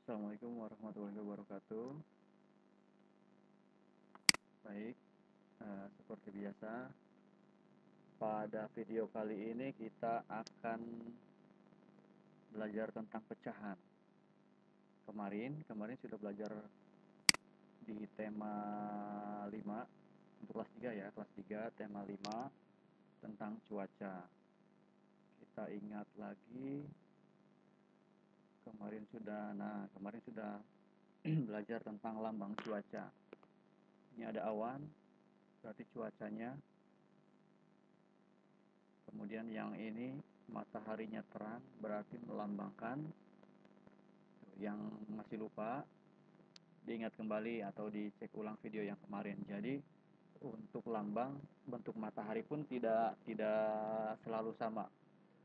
Assalamualaikum warahmatullahi wabarakatuh. Baik, seperti biasa, pada video kali ini kita akan belajar tentang pecahan. Kemarin sudah belajar di tema 5 untuk kelas 3 ya, kelas 3 tema 5 tentang cuaca. Kita ingat lagi kemarin sudah belajar tentang lambang cuaca. Ini ada awan, berarti cuacanya. Kemudian yang ini mataharinya terang, berarti melambangkan. Yang masih lupa, diingat kembali atau dicek ulang video yang kemarin. Jadi untuk lambang bentuk matahari pun tidak selalu sama.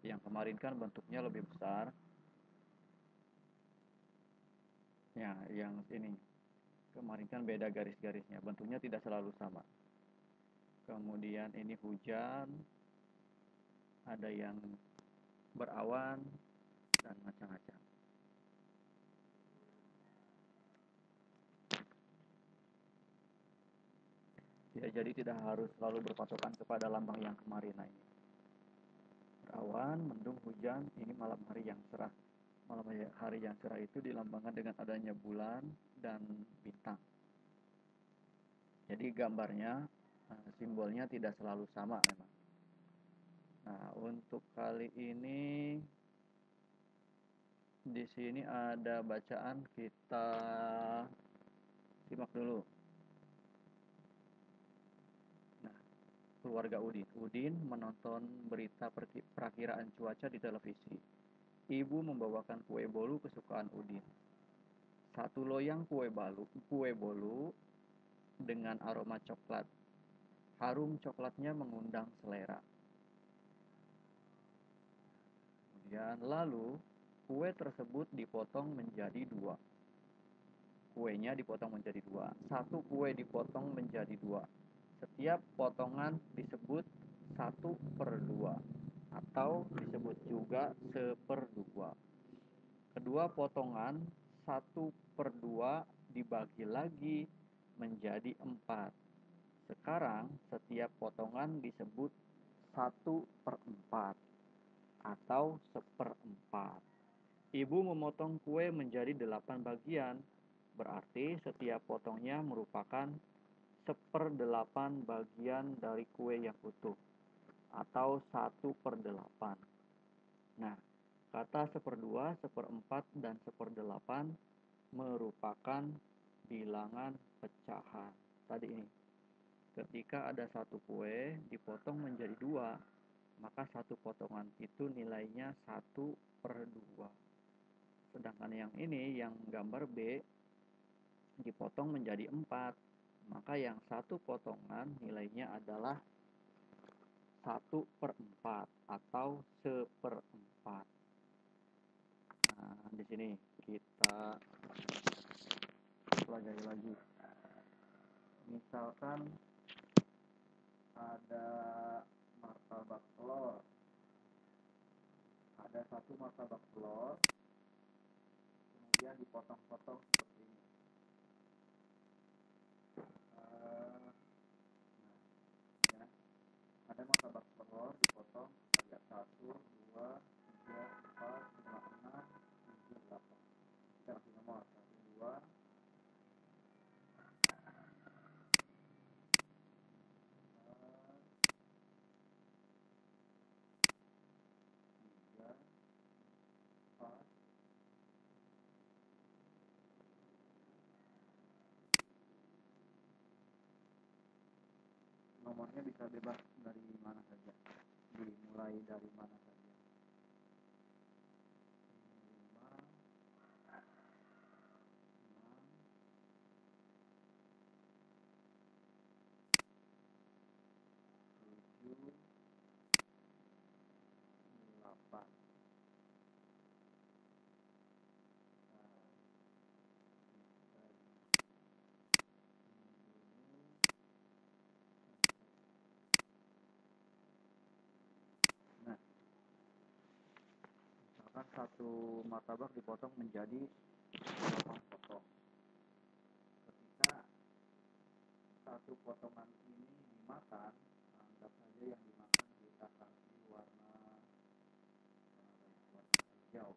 Yang kemarin kan bentuknya lebih besar. Ya, yang ini kemarin kan beda garis-garisnya, bentuknya tidak selalu sama. Kemudian ini hujan, ada yang berawan dan macam-macam. Ya, jadi tidak harus selalu berpatokan kepada lambang yang kemarin. Nah, ini berawan, mendung, hujan, ini malam hari yang cerah. Malam hari yang cerah itu dilambangkan dengan adanya bulan dan bintang. Jadi gambarnya, simbolnya tidak selalu sama memang. Nah, untuk kali ini di sini ada bacaan, kita simak dulu. Nah, keluarga Udin. Udin menonton berita perakiraan cuaca di televisi. Ibu membawakan kue bolu kesukaan Udin. Satu loyang kue bolu dengan aroma coklat. Harum coklatnya mengundang selera. Kemudian lalu kue tersebut dipotong menjadi dua. Kuenya dipotong menjadi dua. Satu kue dipotong menjadi dua. Setiap potongan disebut 1/2 atau disebut juga 1/2. Kedua potongan 1/2 dibagi lagi menjadi 4. Sekarang setiap potongan disebut 1/4 atau 1/4. Ibu memotong kue menjadi 8 bagian, berarti setiap potongnya merupakan 1/8 bagian dari kue yang utuh atau 1/8. Nah, kata 1/2, 1/4, dan 1/8 merupakan bilangan pecahan. Tadi ini, ketika ada satu kue dipotong menjadi dua, maka satu potongan itu nilainya 1/2. Sedangkan yang ini, yang gambar B, dipotong menjadi 4, maka yang satu potongan nilainya adalah 1/4 atau 1/4. Nah, di sini kita pelajari lagi. Misalkan ada martabak telur. Ada satu martabak telur, kemudian dipotong-potong seperti ini. Nah, ya. Ada martabak telur dipotong, kita lihat 1, 2, 3, 4, 5, 6, 7, 8. Kita kasih nomor 1, 2, 3, 4. Nomornya bisa bebas dari mana saja, dimulai dari mana saja. 5, 6, 7, 8. Nah, satu martabak dipotong menjadi 8 potong. Ketika satu potongan ini dimakan, anggap saja yang dimakan kita kasih warna hijau.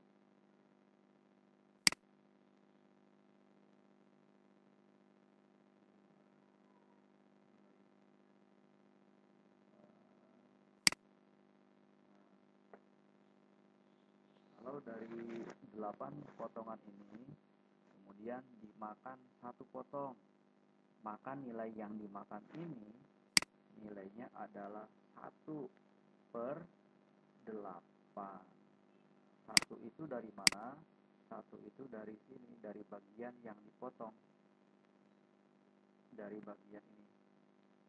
Kalau dari 8 potongan ini kemudian dimakan satu potong, maka nilai yang dimakan ini nilainya adalah 1/8. Satu itu dari mana? Satu itu dari sini, dari bagian yang dipotong, dari bagian ini.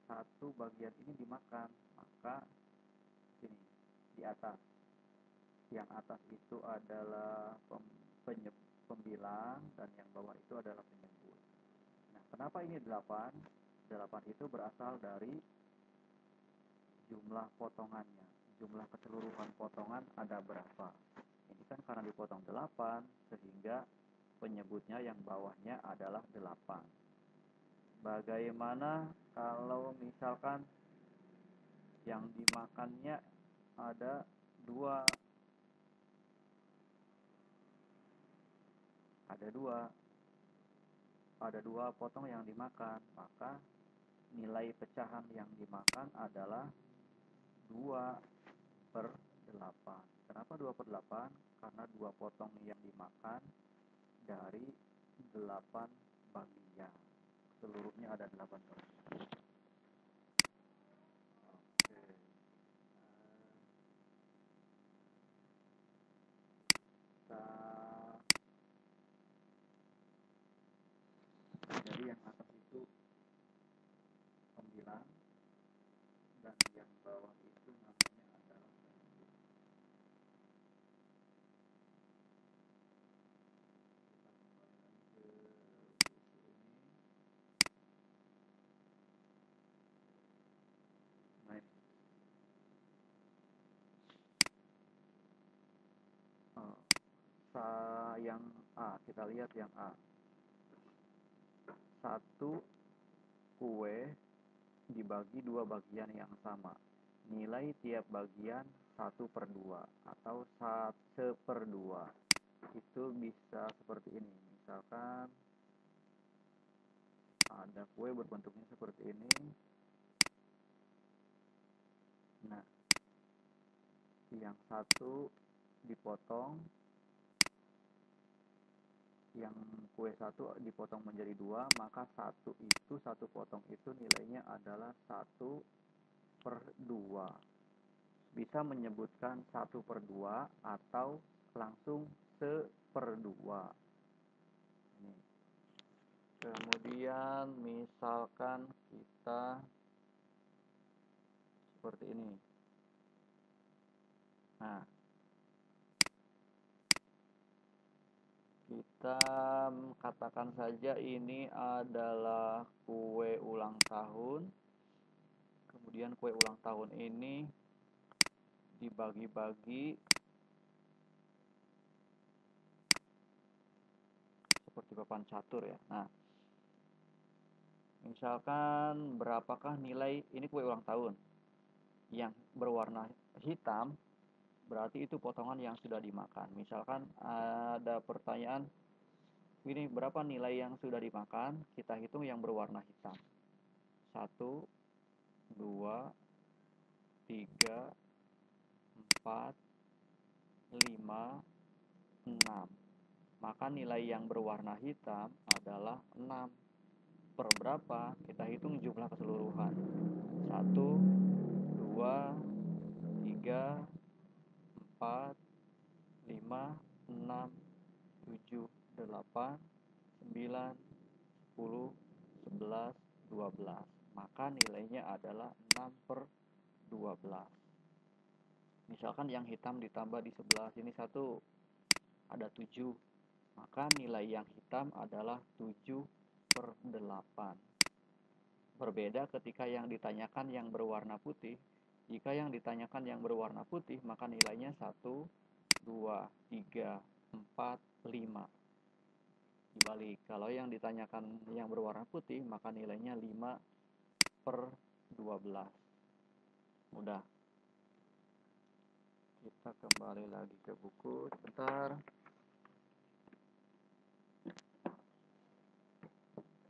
Satu bagian ini dimakan, maka sini di atas. Yang atas itu adalah pembilang dan yang bawah itu adalah penyebut. Nah, kenapa ini 8? 8 itu berasal dari jumlah potongannya. Jumlah keseluruhan potongan ada berapa? Ini kan karena dipotong 8 sehingga penyebutnya yang bawahnya adalah 8. Bagaimana kalau misalkan yang dimakannya ada 2, ada 2, ada 2 potong yang dimakan, maka nilai pecahan yang dimakan adalah 2/8. Kenapa 2/8? Karena 2 potong yang dimakan dari 8 bagian. Seluruhnya ada 8 bagian. Oke. Kita jadi yang atas itu pembilang dan yang bawah itu namanya adalah penyebut. Kita kembali lagi ke buku ini. Nah, ini. Yang A, kita lihat yang A. Satu kue dibagi 2 bagian yang sama. Nilai tiap bagian 1/2 atau 1/2. Itu bisa seperti ini. Misalkan ada kue berbentuknya seperti ini. Nah, yang satu dipotong, yang kue satu dipotong menjadi 2, maka satu potong itu nilainya adalah 1/2. Bisa menyebutkan 1/2 atau langsung 1/2. Ini. Kemudian misalkan kita seperti ini. Nah, kita katakan saja ini adalah kue ulang tahun. Kemudian kue ulang tahun ini dibagi-bagi seperti papan catur ya. Nah, misalkan berapakah nilai ini kue ulang tahun yang berwarna hitam, berarti itu potongan yang sudah dimakan. Misalkan ada pertanyaan, ini berapa nilai yang sudah dimakan, kita hitung yang berwarna hitam. 1, 2, 3, 4, 5, 6. Maka nilai yang berwarna hitam adalah 6. Per berapa? Kita hitung jumlah keseluruhan. 1, 2, 3, 4, 5, 6, 7, 8, 9, 10, 11, 12. Maka nilainya adalah 6/12. Misalkan yang hitam ditambah di sebelah sini 1, ada 7. Maka nilai yang hitam adalah 7/8. Berbeda ketika yang ditanyakan yang berwarna putih. Jika yang ditanyakan yang berwarna putih, maka nilainya 1, 2, 3, 4, 5. Dibalik. Kalau yang ditanyakan yang berwarna putih, maka nilainya 5/12. Mudah. Kita kembali lagi ke buku sebentar.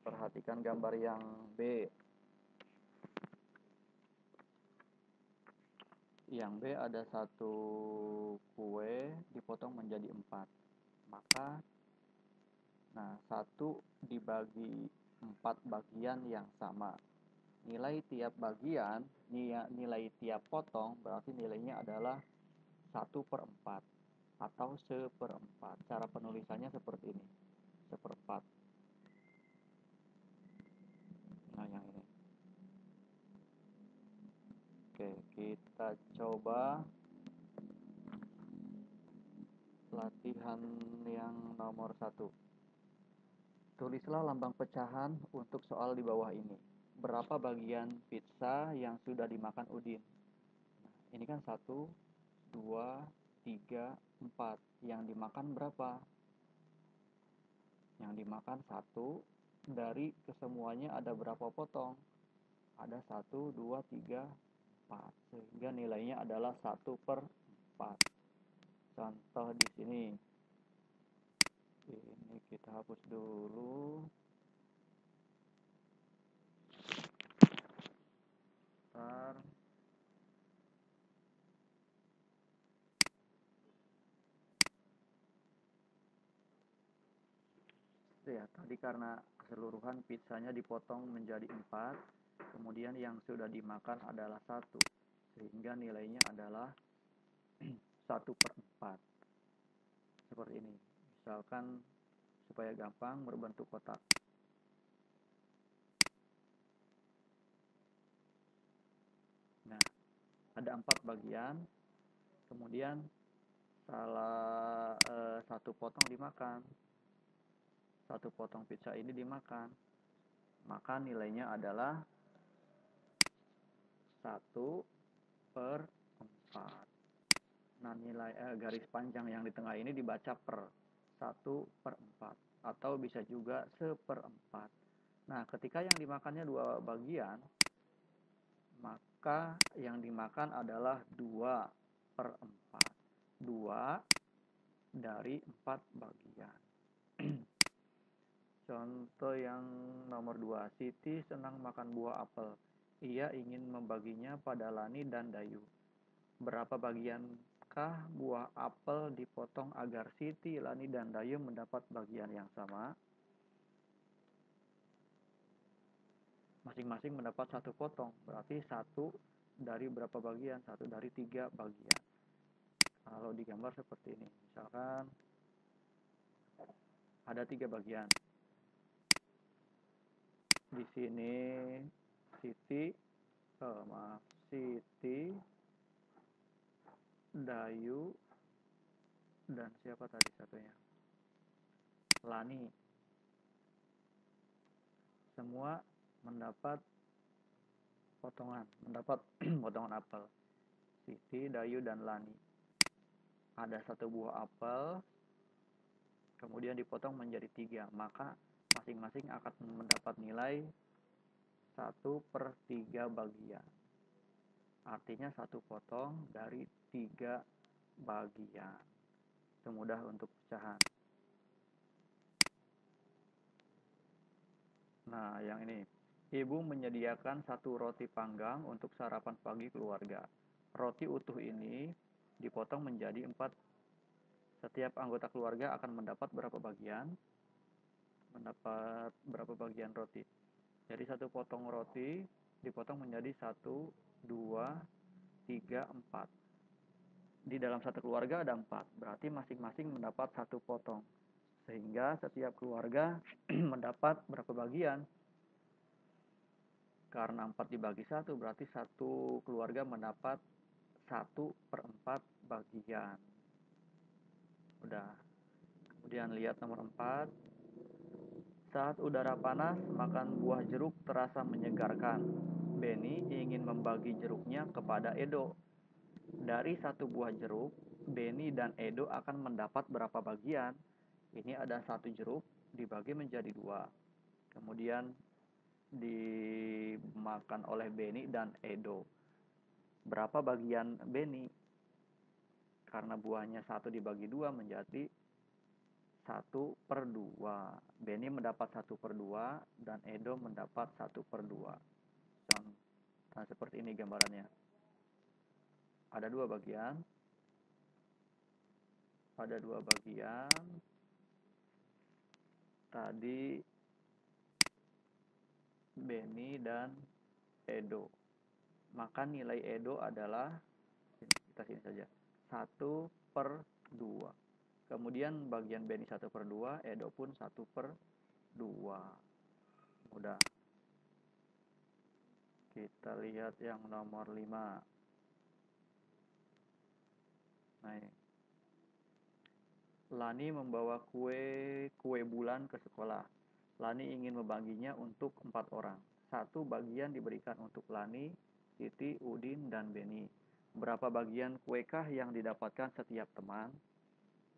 Perhatikan gambar yang B. Yang B ada satu kue dipotong menjadi 4. Maka, nah, 1 dibagi 4 bagian yang sama. Nilai tiap bagian, nilai tiap potong berarti nilainya adalah 1/4 atau 1/4. Cara penulisannya seperti ini, 1/4. Nah, yang ini. Oke, kita coba latihan yang nomor 1. Tulislah lambang pecahan untuk soal di bawah ini. Berapa bagian pizza yang sudah dimakan Udin? Nah, ini kan 1, 2, 3, 4. Yang dimakan berapa? Yang dimakan 1. Dari kesemuanya ada berapa potong? Ada 1, 2, 3, 4. Sehingga nilainya adalah 1/4. Contoh di sini. Ini kita hapus dulu. Bentar. Ya, tadi karena keseluruhan pizzanya dipotong menjadi 4, kemudian yang sudah dimakan adalah 1, sehingga nilainya adalah 1/4. Seperti ini. Misalkan supaya gampang berbentuk kotak. Nah, ada 4 bagian, kemudian salah satu potong dimakan. Satu potong pizza ini dimakan. Maka nilainya adalah 1/4. Nah, nilai garis panjang yang di tengah ini dibaca per 1/4 atau bisa juga 1/4. Nah, ketika yang dimakannya 2 bagian, maka yang dimakan adalah 2/4. 2 dari 4 bagian. Contoh yang nomor 2. Siti senang makan buah apel. Ia ingin membaginya pada Lani dan Dayu. Berapa bagiankah buah apel dipotong agar Siti, Lani, dan Dayu mendapat bagian yang sama? Masing-masing mendapat 1 potong. Berarti 1 dari berapa bagian? 1 dari 3 bagian. Kalau digambar seperti ini. Misalkan ada 3 bagian. Di sini Siti, Dayu, dan siapa tadi satunya? Lani. Semua mendapat mendapat potongan apel. Siti, Dayu, dan Lani. Ada 1 buah apel, kemudian dipotong menjadi 3, maka masing-masing akan mendapat nilai 1/3 bagian. Artinya 1 potong dari 3 bagian. Itu mudah untuk pecahan. Nah, yang ini. Ibu menyediakan 1 roti panggang untuk sarapan pagi keluarga. Roti utuh ini dipotong menjadi 4. Setiap anggota keluarga akan mendapat berapa bagian? Mendapat berapa bagian roti? Jadi 1 potong roti dipotong menjadi 1, 2, 3, 4. Di dalam satu keluarga ada 4, berarti masing-masing mendapat 1 potong. Sehingga setiap keluarga mendapat berapa bagian? Karena 4 dibagi 1, berarti satu keluarga mendapat 1/4 bagian. Udah. Kemudian lihat nomor 4. Saat udara panas, makan buah jeruk terasa menyegarkan. Benny ingin membagi jeruknya kepada Edo. Dari 1 buah jeruk, Beni dan Edo akan mendapat berapa bagian. Ini ada satu jeruk dibagi menjadi dua, kemudian dimakan oleh Beni dan Edo. Berapa bagian Beni? Karena buahnya satu dibagi dua menjadi 1/2. Beni mendapat 1/2 dan Edo mendapat 1/2. Nah, seperti ini gambarannya. Ada dua bagian. Tadi Beni dan Edo. Maka nilai Edo adalah, kita sini saja, 1/2. Kemudian bagian Beni 1/2, Edo pun 1/2. Mudah. Kita lihat yang nomor 5. Nah, ini. Lani membawa kue bulan ke sekolah. Lani ingin membaginya untuk 4 orang. 1 bagian diberikan untuk Lani, Siti, Udin, dan Beni. Berapa bagian kuekah yang didapatkan setiap teman?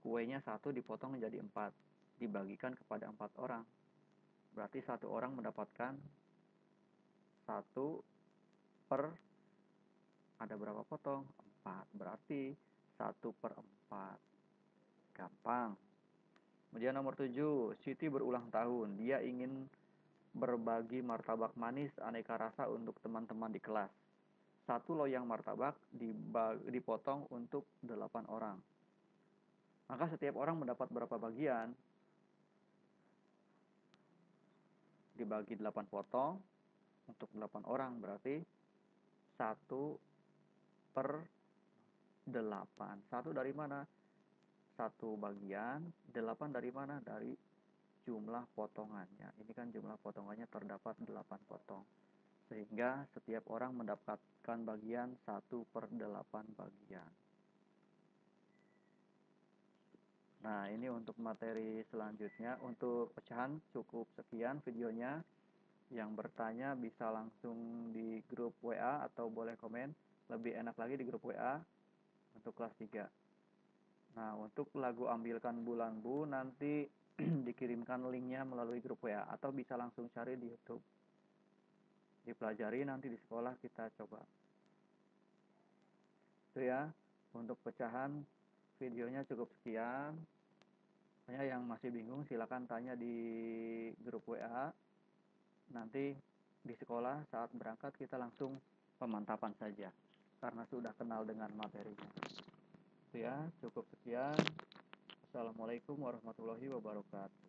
Kuenya 1 dipotong menjadi 4, dibagikan kepada 4 orang. Berarti 1 orang mendapatkan 1 per, ada berapa potong? 4. Berarti 1/4. Gampang. Kemudian nomor 7, Siti berulang tahun. Dia ingin berbagi martabak manis aneka rasa untuk teman-teman di kelas. 1 loyang martabak dipotong untuk 8 orang. Maka setiap orang mendapat berapa bagian? Dibagi 8 potong untuk 8 orang, berarti 1/8. 1 dari mana? 1 bagian, 8 dari mana? Dari jumlah potongannya. Ini kan jumlah potongannya terdapat 8 potong. Sehingga setiap orang mendapatkan bagian 1/8 bagian. Nah, ini untuk materi selanjutnya. Untuk pecahan cukup sekian videonya. Yang bertanya bisa langsung di grup WA atau boleh komen. Lebih enak lagi di grup WA untuk kelas 3. Nah, untuk lagu Ambilkan Bulan Bu nanti dikirimkan linknya melalui grup WA atau bisa langsung cari di YouTube. Dipelajari, nanti di sekolah kita coba. Itu ya, untuk pecahan videonya cukup sekian. Yang masih bingung silakan tanya di grup WA. Nanti di sekolah saat berangkat kita langsung pemantapan saja karena sudah kenal dengan materinya. Itu ya, cukup sekian. Assalamualaikum warahmatullahi wabarakatuh.